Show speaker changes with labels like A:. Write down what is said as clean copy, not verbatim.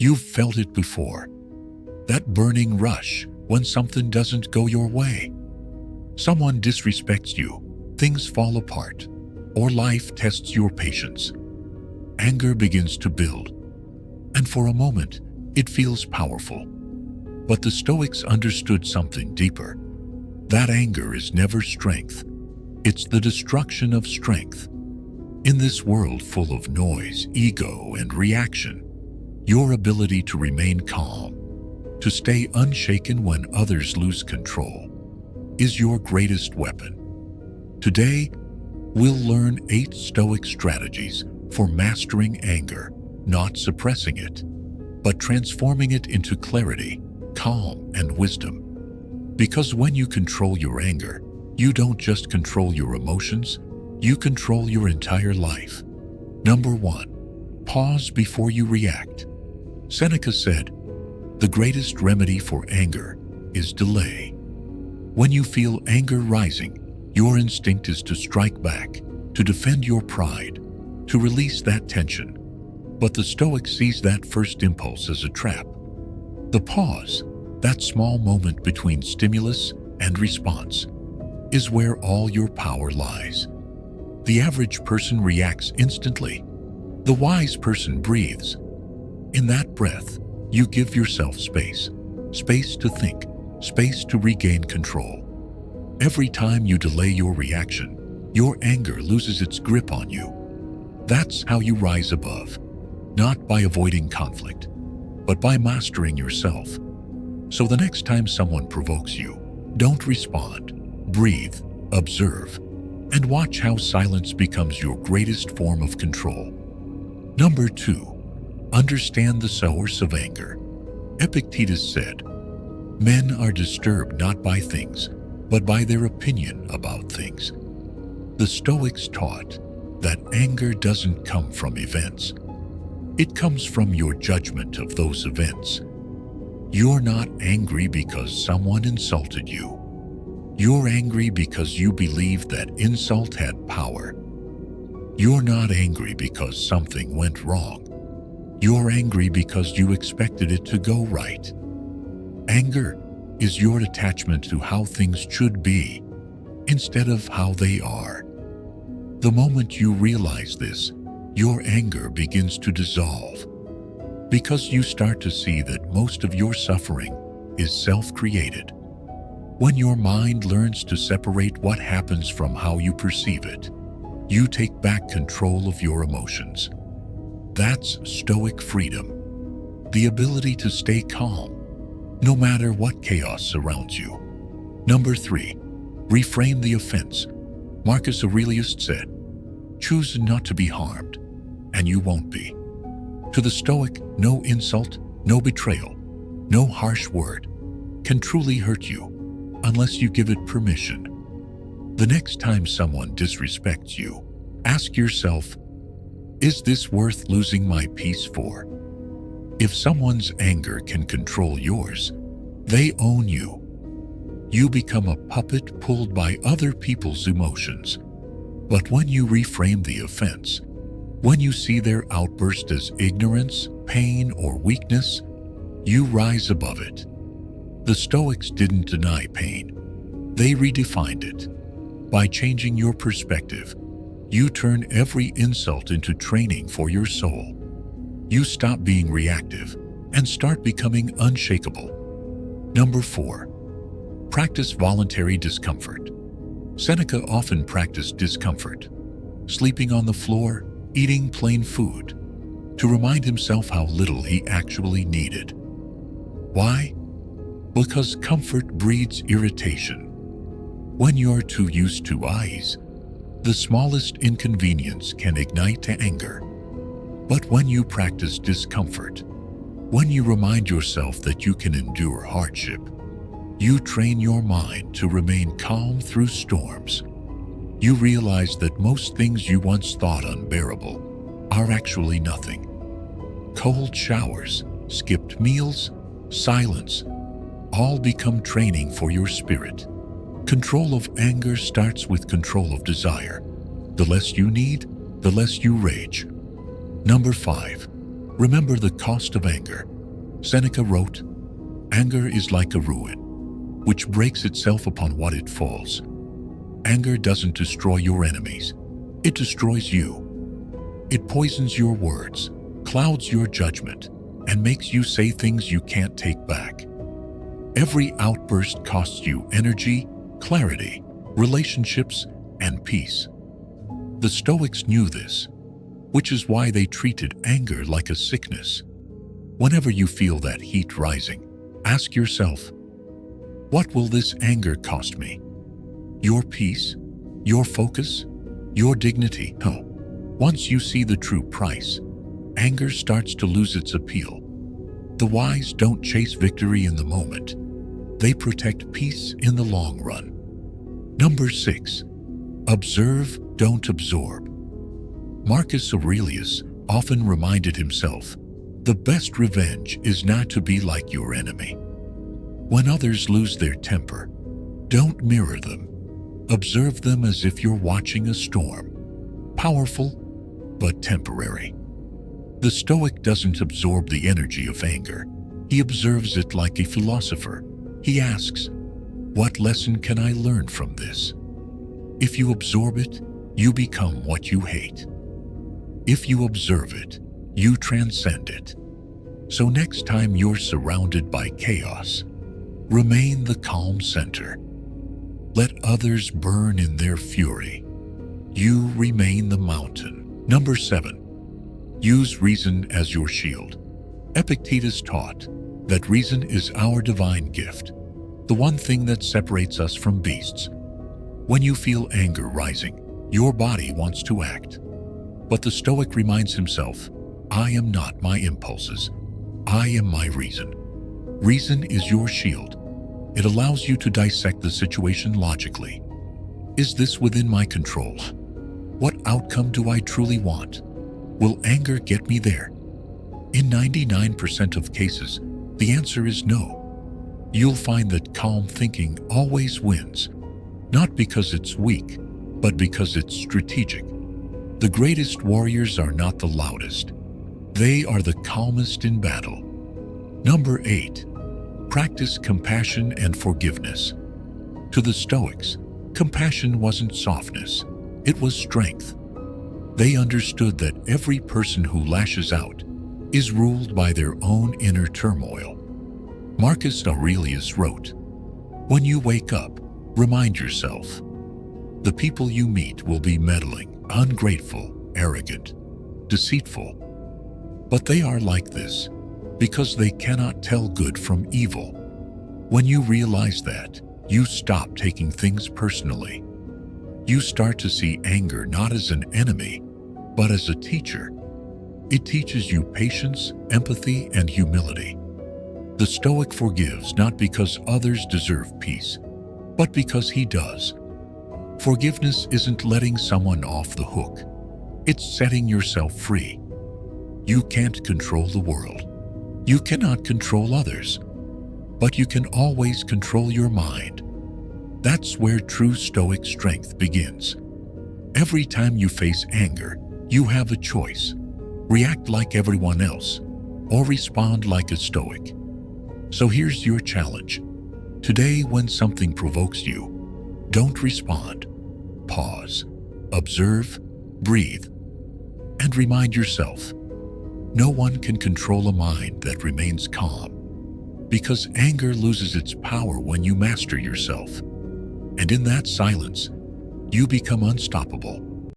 A: You've felt it before. That burning rush when something doesn't go your way. Someone disrespects you, things fall apart, or life tests your patience. Anger begins to build, and for a moment, it feels powerful. But the Stoics understood something deeper. That anger is never strength. It's the destruction of strength. In this world full of noise, ego, and reaction, your ability to remain calm, to stay unshaken when others lose control, is your greatest weapon. Today, we'll learn 8 Stoic strategies for mastering anger, not suppressing it, but transforming it into clarity, calm, and wisdom. Because when you control your anger, you don't just control your emotions, you control your entire life. Number 1. Pause before you react. Seneca said, "The greatest remedy for anger is delay." When you feel anger rising, your instinct is to strike back, to defend your pride, to release that tension. But the Stoic sees that first impulse as a trap. The pause, that small moment between stimulus and response, is where all your power lies. The average person reacts instantly. The wise person breathes. In that breath, you give yourself space to think, space to regain control. Every time you delay your reaction, your anger loses its grip on you. That's how you rise above, not by avoiding conflict, but by mastering yourself. So the next time someone provokes you, don't respond. Breathe, observe, and watch how silence becomes your greatest form of control. Number 2. Understand the source of anger. Epictetus said, "Men are disturbed not by things, but by their opinion about things." The Stoics taught that anger doesn't come from events. It comes from your judgment of those events. You're not angry because someone insulted you. You're angry because you believe that insult had power. You're not angry because something went wrong. You're angry because you expected it to go right. Anger is your attachment to how things should be instead of how they are. The moment you realize this, your anger begins to dissolve because you start to see that most of your suffering is self-created. When your mind learns to separate what happens from how you perceive it, you take back control of your emotions. That's Stoic freedom, the ability to stay calm, no matter what chaos surrounds you. Number 3. Reframe the offense. Marcus Aurelius said, "Choose not to be harmed, and you won't be." To the Stoic, no insult, no betrayal, no harsh word can truly hurt you unless you give it permission. The next time someone disrespects you, ask yourself, is this worth losing my peace for? If someone's anger can control yours, they own you. You become a puppet pulled by other people's emotions. But when you reframe the offense, when you see their outburst as ignorance, pain, or weakness, you rise above it. The Stoics didn't deny pain. They redefined it. By changing your perspective, you turn every insult into training for your soul. You stop being reactive and start becoming unshakable. Number 4. Practice voluntary discomfort. Seneca often practiced discomfort, sleeping on the floor, eating plain food, to remind himself how little he actually needed. Why? Because comfort breeds irritation. When you're too used to ease, the smallest inconvenience can ignite to anger. But when you practice discomfort, when you remind yourself that you can endure hardship, you train your mind to remain calm through storms. You realize that most things you once thought unbearable are actually nothing. Cold showers, skipped meals, silence, all become training for your spirit. Control of anger starts with control of desire. The less you need, the less you rage. Number 5. Remember the cost of anger. Seneca wrote, "Anger is like a ruin, which breaks itself upon what it falls." Anger doesn't destroy your enemies. It destroys you. It poisons your words, clouds your judgment, and makes you say things you can't take back. Every outburst costs you energy, clarity, relationships, and peace. The Stoics knew this, which is why they treated anger like a sickness. Whenever you feel that heat rising, ask yourself, what will this anger cost me? Your peace? Your focus? Your dignity? No. Once you see the true price, anger starts to lose its appeal. The wise don't chase victory in the moment. They protect peace in the long run. Number 6. Observe, don't absorb. Marcus Aurelius often reminded himself, the best revenge is not to be like your enemy. When others lose their temper, don't mirror them. Observe them as if you're watching a storm. Powerful, but temporary. The Stoic doesn't absorb the energy of anger. He observes it like a philosopher. He asks, what lesson can I learn from this? If you absorb it, you become what you hate. If you observe it, you transcend it. So next time you're surrounded by chaos, remain the calm center. Let others burn in their fury. You remain the mountain. Number 7. Use reason as your shield. Epictetus taught that reason is our divine gift, the one thing that separates us from beasts. When you feel anger rising, your body wants to act. But the Stoic reminds himself, I am not my impulses. I am my reason. Reason is your shield. It allows you to dissect the situation logically. Is this within my control? What outcome do I truly want? Will anger get me there? In 99% of cases, the answer is no. You'll find that calm thinking always wins, not because it's weak, but because it's strategic. The greatest warriors are not the loudest. They are the calmest in battle. Number 8. Practice compassion and forgiveness. To the Stoics, compassion wasn't softness, it was strength. They understood that every person who lashes out is ruled by their own inner turmoil. Marcus Aurelius wrote, when you wake up, remind yourself, the people you meet will be meddling, ungrateful, arrogant, deceitful. But they are like this because they cannot tell good from evil. When you realize that, you stop taking things personally. You start to see anger not as an enemy, but as a teacher. It teaches you patience, empathy, and humility. The Stoic forgives not because others deserve peace, but because he does. Forgiveness isn't letting someone off the hook. It's setting yourself free. You can't control the world. You cannot control others, but you can always control your mind. That's where true Stoic strength begins. Every time you face anger, you have a choice. React like everyone else, or respond like a Stoic. So here's your challenge. Today, when something provokes you, don't respond. Pause, observe, breathe, and remind yourself, no one can control a mind that remains calm, because anger loses its power when you master yourself. And in that silence, you become unstoppable.